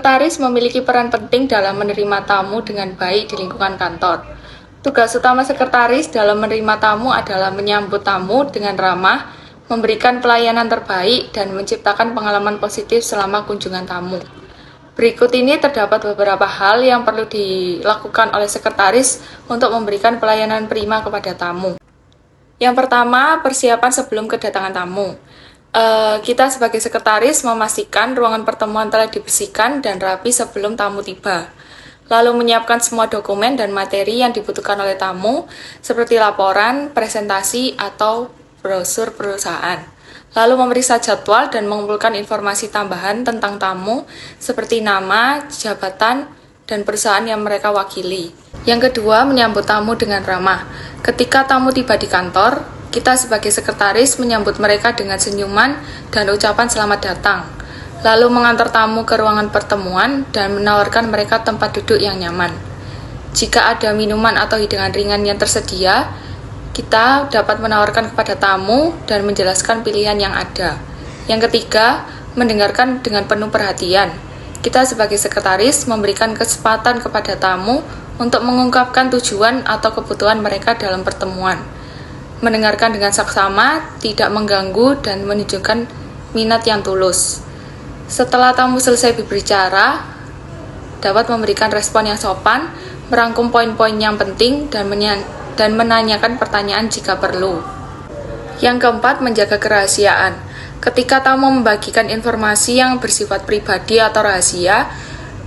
Sekretaris memiliki peran penting dalam menerima tamu dengan baik di lingkungan kantor. Tugas utama sekretaris dalam menerima tamu adalah menyambut tamu dengan ramah, memberikan pelayanan terbaik, dan menciptakan pengalaman positif selama kunjungan tamu. Berikut ini terdapat beberapa hal yang perlu dilakukan oleh sekretaris untuk memberikan pelayanan prima kepada tamu. Yang pertama, persiapan sebelum kedatangan tamu. Kita sebagai sekretaris memastikan ruangan pertemuan telah dibersihkan dan rapi sebelum tamu tiba. Lalu menyiapkan semua dokumen dan materi yang dibutuhkan oleh tamu, seperti laporan, presentasi, atau brosur perusahaan. Lalu memeriksa jadwal dan mengumpulkan informasi tambahan tentang tamu, seperti nama, jabatan, dan perusahaan yang mereka wakili. Yang kedua, menyambut tamu dengan ramah. Ketika tamu tiba di kantor, kita sebagai sekretaris menyambut mereka dengan senyuman dan ucapan selamat datang, lalu mengantar tamu ke ruangan pertemuan dan menawarkan mereka tempat duduk yang nyaman. Jika ada minuman atau hidangan ringan yang tersedia, kita dapat menawarkan kepada tamu dan menjelaskan pilihan yang ada. Yang ketiga, mendengarkan dengan penuh perhatian. Kita sebagai sekretaris memberikan kesempatan kepada tamu untuk mengungkapkan tujuan atau kebutuhan mereka dalam pertemuan. Mendengarkan dengan saksama, tidak mengganggu, dan menunjukkan minat yang tulus. Setelah tamu selesai berbicara, dapat memberikan respon yang sopan, merangkum poin-poin yang penting, dan menanyakan pertanyaan jika perlu. Yang keempat, menjaga kerahasiaan. Ketika tamu membagikan informasi yang bersifat pribadi atau rahasia,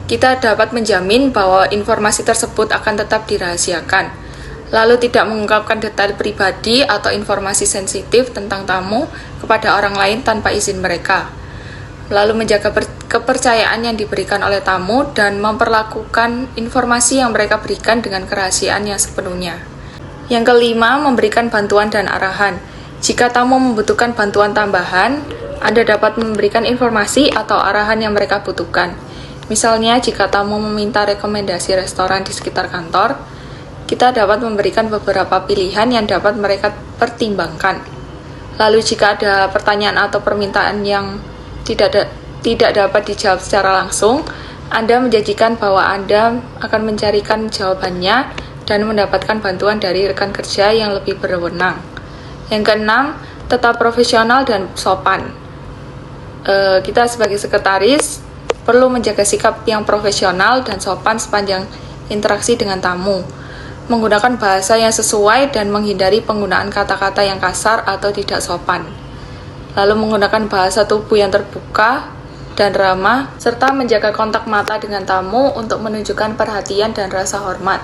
kita dapat menjamin bahwa informasi tersebut akan tetap dirahasiakan. Lalu tidak mengungkapkan detail pribadi atau informasi sensitif tentang tamu kepada orang lain tanpa izin mereka. Lalu menjaga kepercayaan yang diberikan oleh tamu dan memperlakukan informasi yang mereka berikan dengan kerahasiaan yang sepenuhnya. Yang kelima, memberikan bantuan dan arahan. Jika tamu membutuhkan bantuan tambahan, Anda dapat memberikan informasi atau arahan yang mereka butuhkan. Misalnya, jika tamu meminta rekomendasi restoran di sekitar kantor, kita dapat memberikan beberapa pilihan yang dapat mereka pertimbangkan. Lalu jika ada pertanyaan atau permintaan yang tidak dapat dijawab secara langsung, Anda menjanjikan bahwa Anda akan mencarikan jawabannya dan mendapatkan bantuan dari rekan kerja yang lebih berwenang. Yang keenam, tetap profesional dan sopan. Kita sebagai sekretaris perlu menjaga sikap yang profesional dan sopan sepanjang interaksi dengan tamu, menggunakan bahasa yang sesuai dan menghindari penggunaan kata-kata yang kasar atau tidak sopan. Lalu menggunakan bahasa tubuh yang terbuka dan ramah, serta menjaga kontak mata dengan tamu untuk menunjukkan perhatian dan rasa hormat.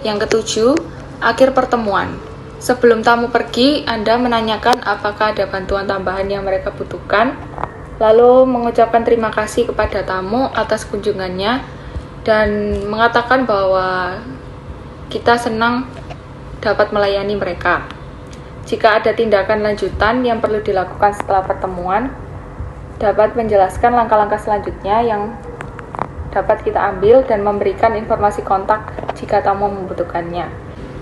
Yang ketujuh, akhir pertemuan. Sebelum tamu pergi, Anda menanyakan apakah ada bantuan tambahan yang mereka butuhkan, lalu mengucapkan terima kasih kepada tamu atas kunjungannya, dan mengatakan bahwa kita senang dapat melayani mereka. Jika ada tindakan lanjutan yang perlu dilakukan setelah pertemuan, dapat menjelaskan langkah-langkah selanjutnya yang dapat kita ambil dan memberikan informasi kontak jika tamu membutuhkannya.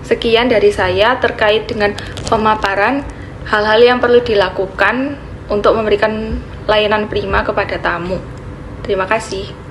Sekian dari saya terkait dengan pemaparan hal-hal yang perlu dilakukan untuk memberikan layanan prima kepada tamu. Terima kasih.